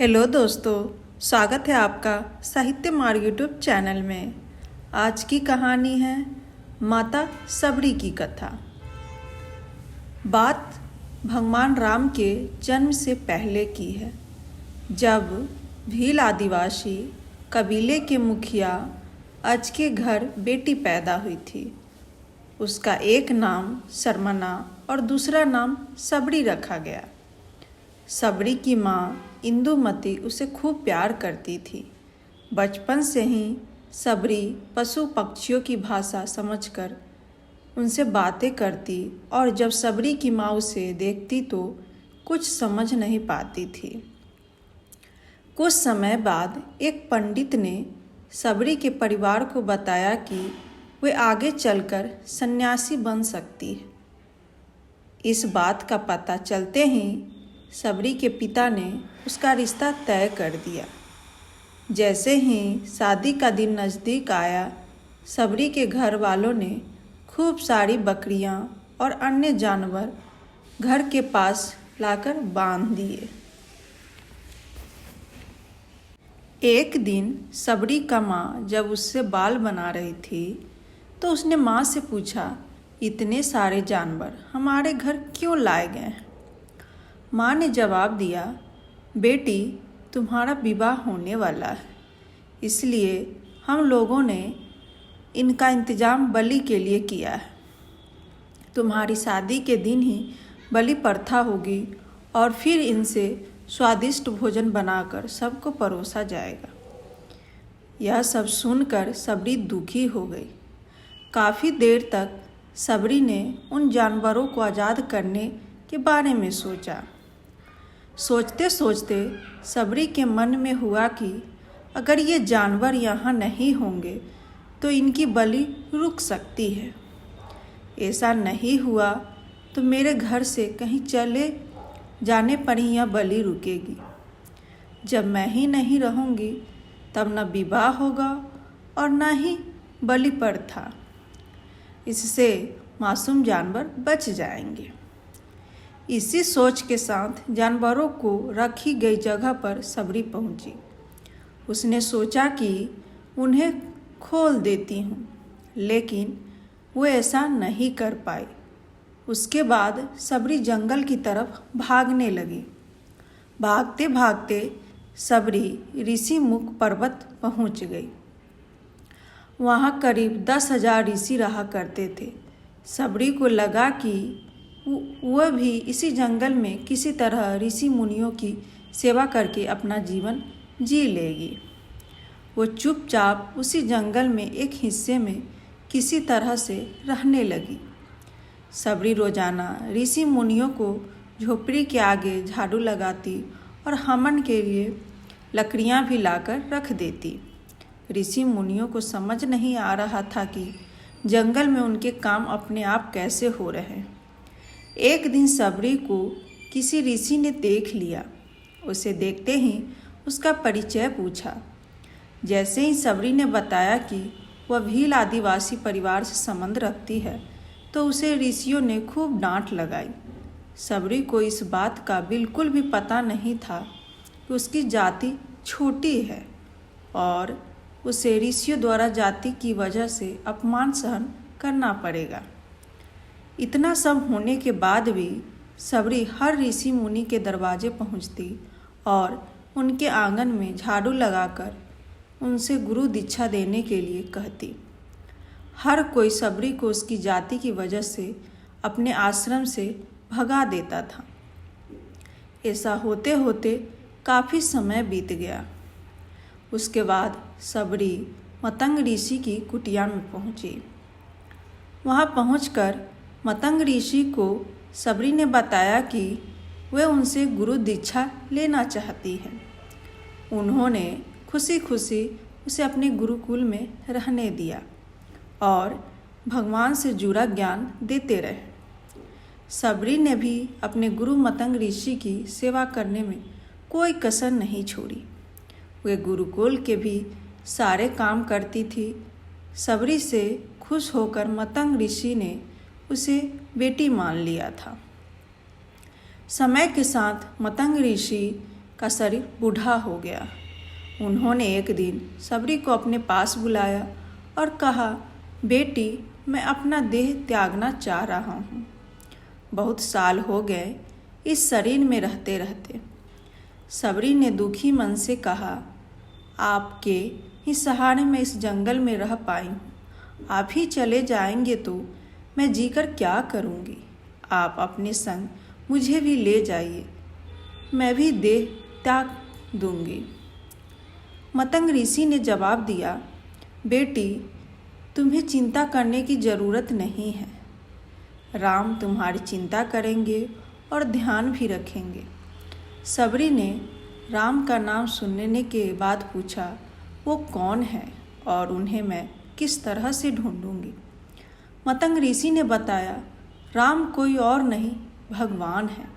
Hello दोस्तों, स्वागत है आपका साहित्य मार्ग यूट्यूब चैनल में। आज की कहानी है माता सबरी की कथा। बात भगवान राम के जन्म से पहले की है, जब भील आदिवासी कबीले के मुखिया अज के घर बेटी पैदा हुई थी। उसका एक नाम सरमना और दूसरा नाम सबरी रखा गया। सबरी की माँ इंदुमती उसे खूब प्यार करती थी। बचपन से ही सबरी पशु पक्षियों की भाषा समझकर उनसे बातें करती और जब सबरी की माँ उसे देखती तो कुछ समझ नहीं पाती थी। कुछ समय बाद एक पंडित ने सबरी के परिवार को बताया कि वे आगे चलकर सन्यासी बन सकती है। इस बात का पता चलते ही सबरी के पिता ने उसका रिश्ता तय कर दिया। जैसे ही शादी का दिन नज़दीक आया, सबरी के घर वालों ने खूब सारी बकरियां और अन्य जानवर घर के पास लाकर बांध दिए। एक दिन सबरी का माँ जब उससे बाल बना रही थी तो उसने माँ से पूछा, इतने सारे जानवर हमारे घर क्यों लाए गए हैं? माँ ने जवाब दिया, बेटी तुम्हारा विवाह होने वाला है, इसलिए हम लोगों ने इनका इंतज़ाम बलि के लिए किया है। तुम्हारी शादी के दिन ही बलि प्रथा होगी और फिर इनसे स्वादिष्ट भोजन बनाकर सबको परोसा जाएगा। यह सब सुनकर सबरी दुखी हो गई। काफ़ी देर तक सबरी ने उन जानवरों को आज़ाद करने के बारे में सोचा। सोचते सोचते सबरी के मन में हुआ कि अगर ये जानवर यहाँ नहीं होंगे तो इनकी बलि रुक सकती है। ऐसा नहीं हुआ तो मेरे घर से कहीं चले जाने पर ही यह बलि रुकेगी। जब मैं ही नहीं रहूँगी तब न विवाह होगा और न ही बलि प्रथा। इससे मासूम जानवर बच जाएंगे। इसी सोच के साथ जानवरों को रखी गई जगह पर सबरी पहुंची। उसने सोचा कि उन्हें खोल देती हूँ, लेकिन वो ऐसा नहीं कर पाई। उसके बाद सबरी जंगल की तरफ भागने लगी। भागते भागते सबरी ऋषि मुख पर्वत पहुँच गई। वहाँ करीब 10,000 ऋषि रहा करते थे। सबरी को लगा कि वह भी इसी जंगल में किसी तरह ऋषि मुनियों की सेवा करके अपना जीवन जी लेगी। वो चुपचाप उसी जंगल में एक हिस्से में किसी तरह से रहने लगी। सबरी रोजाना ऋषि मुनियों को झोपड़ी के आगे झाड़ू लगाती और हवन के लिए लकड़ियाँ भी लाकर रख देती। ऋषि मुनियों को समझ नहीं आ रहा था कि जंगल में उनके काम अपने आप कैसे हो रहे हैं। एक दिन सबरी को किसी ऋषि ने देख लिया। उसे देखते ही उसका परिचय पूछा। जैसे ही सबरी ने बताया कि वह भील आदिवासी परिवार से संबंध रखती है तो उसे ऋषियों ने खूब डांट लगाई। सबरी को इस बात का बिल्कुल भी पता नहीं था कि उसकी जाति छोटी है और उसे ऋषियों द्वारा जाति की वजह से अपमान सहन करना पड़ेगा। इतना सब होने के बाद भी सबरी हर ऋषि मुनि के दरवाजे पहुंचती और उनके आंगन में झाड़ू लगाकर उनसे गुरु दीक्षा देने के लिए कहती। हर कोई सबरी को उसकी जाति की वजह से अपने आश्रम से भगा देता था। ऐसा होते होते काफ़ी समय बीत गया। उसके बाद सबरी मतंग ऋषि की कुटिया में पहुंची। वहां पहुंचकर मतंग ऋषि को सबरी ने बताया कि वे उनसे गुरु दीक्षा लेना चाहती है। उन्होंने खुशी खुशी उसे अपने गुरुकुल में रहने दिया और भगवान से जुड़ा ज्ञान देते रहे। सबरी ने भी अपने गुरु मतंग ऋषि की सेवा करने में कोई कसर नहीं छोड़ी। वे गुरुकुल के भी सारे काम करती थी। सबरी से खुश होकर मतंग ऋषि ने उसे बेटी मान लिया था। समय के साथ मतंग ऋषि का शरीर बूढ़ा हो गया। उन्होंने एक दिन सबरी को अपने पास बुलाया और कहा, बेटी, मैं अपना देह त्यागना चाह रहा हूँ। बहुत साल हो गए इस शरीर में रहते रहते। सबरी ने दुखी मन से कहा, आपके ही सहारे मैं इस जंगल में रह पाई हूँ। आप ही चले जाएंगे तो मैं जीकर क्या करूँगी। आप अपने संग मुझे भी ले जाइए, मैं भी देह त्याग दूंगी। मतंग ऋषि ने जवाब दिया, बेटी, तुम्हें चिंता करने की ज़रूरत नहीं है। राम तुम्हारी चिंता करेंगे और ध्यान भी रखेंगे। सबरी ने राम का नाम सुनने के बाद पूछा, वो कौन है और उन्हें मैं किस तरह से ढूंढूंगी। मतंग ऋषि ने बताया, राम कोई और नहीं, भगवान है।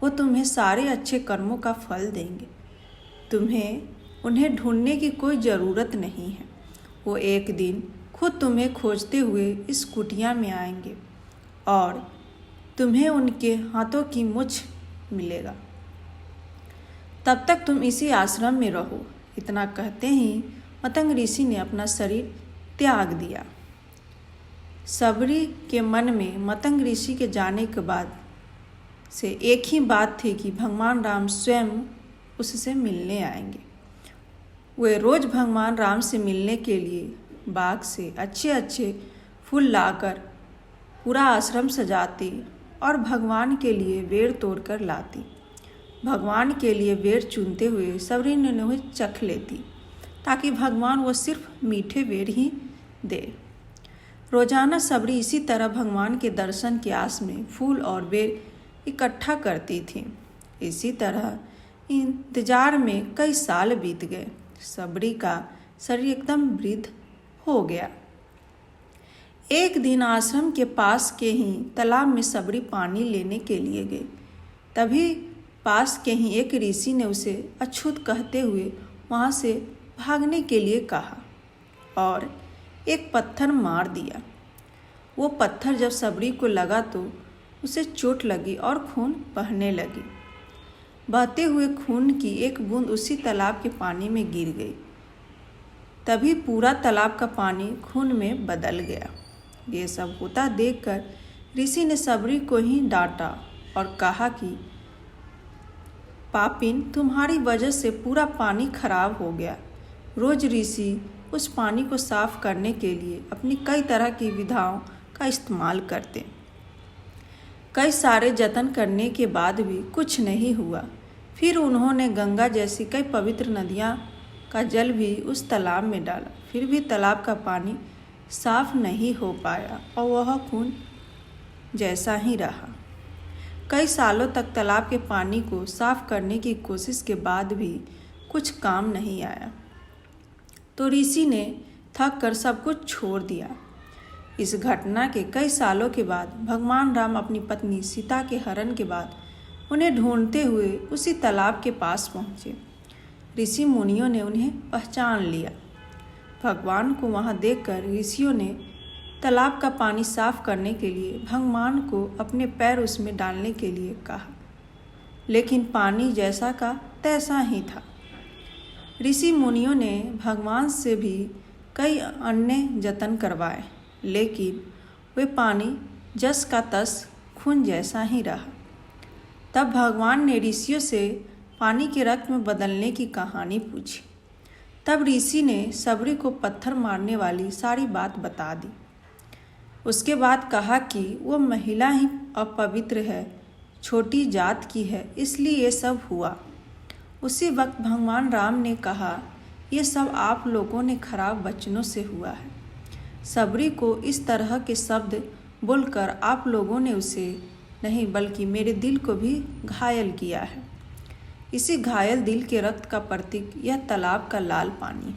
वो तुम्हें सारे अच्छे कर्मों का फल देंगे। तुम्हें उन्हें ढूंढने की कोई ज़रूरत नहीं है। वो एक दिन खुद तुम्हें खोजते हुए इस कुटिया में आएंगे और तुम्हें उनके हाथों की मुछ मिलेगा। तब तक तुम इसी आश्रम में रहो। इतना कहते ही मतंग ऋषि ने अपना शरीर त्याग दिया। सबरी के मन में मतंग ऋषि के जाने के बाद से एक ही बात थी कि भगवान राम स्वयं उससे मिलने आएंगे। वे रोज़ भगवान राम से मिलने के लिए बाग से अच्छे अच्छे फूल लाकर पूरा आश्रम सजाती और भगवान के लिए बेर तोड़कर लाती। भगवान के लिए बेर चुनते हुए सबरी ने उन्हें चख लेती ताकि भगवान वो सिर्फ मीठे बेर ही दे। रोजाना सबरी इसी तरह भगवान के दर्शन की आस में फूल और बेर इकट्ठा करती थी। इसी तरह इंतजार में कई साल बीत गए। सबरी का शरीर एकदम वृद्ध हो गया। एक दिन आश्रम के पास के ही तालाब में सबरी पानी लेने के लिए गई। तभी पास के ही एक ऋषि ने उसे अछूत कहते हुए वहाँ से भागने के लिए कहा और एक पत्थर मार दिया। वो पत्थर जब सबरी को लगा तो उसे चोट लगी और खून बहने लगी। बहते हुए खून की एक बूंद उसी तालाब के पानी में गिर गई। तभी पूरा तालाब का पानी खून में बदल गया। ये सब होता देखकर ऋषि ने सबरी को ही डांटा और कहा कि पापिन, तुम्हारी वजह से पूरा पानी खराब हो गया। रोज ऋषि उस पानी को साफ करने के लिए अपनी कई तरह की विधाओं का इस्तेमाल करते। कई सारे जतन करने के बाद भी कुछ नहीं हुआ। फिर उन्होंने गंगा जैसी कई पवित्र नदियाँ का जल भी उस तालाब में डाला, फिर भी तालाब का पानी साफ नहीं हो पाया और वह खून जैसा ही रहा। कई सालों तक तालाब के पानी को साफ करने की कोशिश के बाद भी कुछ काम नहीं आया तो ऋषि ने थक कर सब कुछ छोड़ दिया। इस घटना के कई सालों के बाद भगवान राम अपनी पत्नी सीता के हरण के बाद उन्हें ढूंढते हुए उसी तालाब के पास पहुँचे। ऋषि मुनियों ने उन्हें पहचान लिया। भगवान को वहाँ देखकर ऋषियों ने तालाब का पानी साफ करने के लिए भगवान को अपने पैर उसमें डालने के लिए कहा, लेकिन पानी जैसा का तैसा ही था। ऋषि मुनियों ने भगवान से भी कई अन्य जतन करवाए, लेकिन वे पानी जस का तस खून जैसा ही रहा। तब भगवान ने ऋषियों से पानी के रक्त में बदलने की कहानी पूछी। तब ऋषि ने सबरी को पत्थर मारने वाली सारी बात बता दी। उसके बाद कहा कि वो महिला ही अपवित्र है, छोटी जात की है, इसलिए ये सब हुआ। उसी वक्त भगवान राम ने कहा, ये सब आप लोगों ने खराब वचनों से हुआ है। सबरी को इस तरह के शब्द बोलकर आप लोगों ने उसे नहीं बल्कि मेरे दिल को भी घायल किया है। इसी घायल दिल के रक्त का प्रतीक यह तालाब का लाल पानी।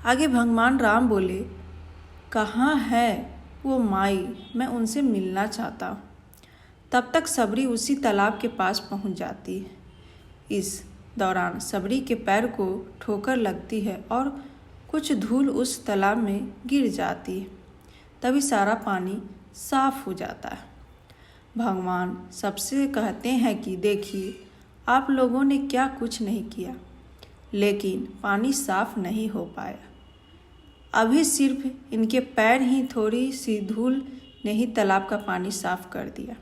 आगे भगवान राम बोले, कहाँ है वो माई, मैं उनसे मिलना चाहता हूँ। तब तक सबरी उसी तालाब के पास पहुँच जाती है। इस दौरान सबरी के पैर को ठोकर लगती है और कुछ धूल उस तालाब में गिर जाती है। तभी सारा पानी साफ हो जाता है। भगवान सबसे कहते हैं कि देखिए, आप लोगों ने क्या कुछ नहीं किया, लेकिन पानी साफ नहीं हो पाया। अभी सिर्फ इनके पैर ही थोड़ी सी धूल ने ही तालाब का पानी साफ कर दिया।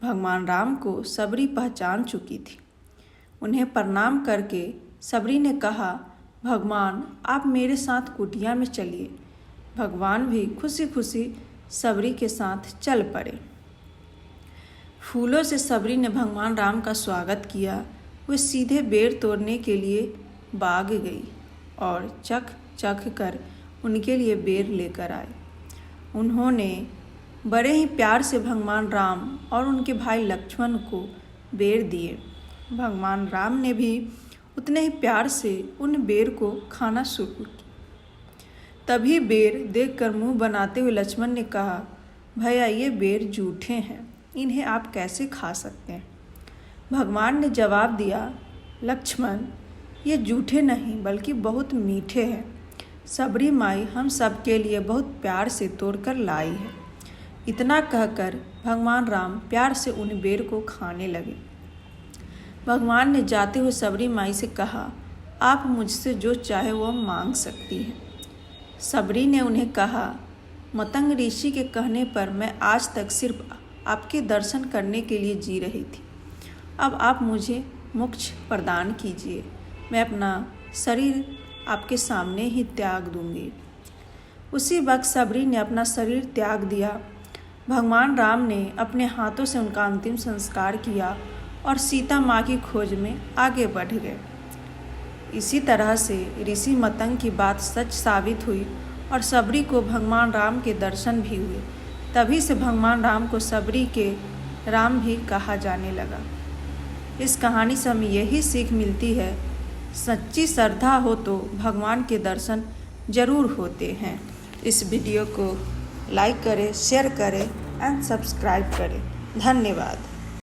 भगवान राम को सबरी पहचान चुकी थी। उन्हें प्रणाम करके सबरी ने कहा, भगवान आप मेरे साथ कुटिया में चलिए। भगवान भी खुशी खुशी सबरी के साथ चल पड़े। फूलों से सबरी ने भगवान राम का स्वागत किया। वे सीधे बेर तोड़ने के लिए बाग गई और चख चख कर उनके लिए बेर लेकर आए। उन्होंने बड़े ही प्यार से भगवान राम और उनके भाई लक्ष्मण को बेर दिए। भगवान राम ने भी उतने ही प्यार से उन बेर को खाना शुरू किया। तभी बेर देखकर मुंह बनाते हुए लक्ष्मण ने कहा, भैया ये बेर जूठे हैं, इन्हें आप कैसे खा सकते हैं? भगवान ने जवाब दिया, लक्ष्मण ये जूठे नहीं बल्कि बहुत मीठे हैं। सबरी माई हम सब के लिए बहुत प्यार से तोड़कर लाई है। इतना कहकर भगवान राम प्यार से उन बेर को खाने लगे। भगवान ने जाते हुए सबरी माई से कहा, आप मुझसे जो चाहे वो मांग सकती हैं। सबरी ने उन्हें कहा, मतंग ऋषि के कहने पर मैं आज तक सिर्फ आपके दर्शन करने के लिए जी रही थी। अब आप मुझे मोक्ष प्रदान कीजिए। मैं अपना शरीर आपके सामने ही त्याग दूंगी। उसी वक्त सबरी ने अपना शरीर त्याग दिया। भगवान राम ने अपने हाथों से उनका अंतिम संस्कार किया और सीता माँ की खोज में आगे बढ़ गए। इसी तरह से ऋषि मतंग की बात सच साबित हुई और सबरी को भगवान राम के दर्शन भी हुए। तभी से भगवान राम को सबरी के राम भी कहा जाने लगा। इस कहानी से हमें यही सीख मिलती है, सच्ची श्रद्धा हो तो भगवान के दर्शन जरूर होते हैं। इस वीडियो को लाइक करें, शेयर करें एंड सब्सक्राइब करें। धन्यवाद।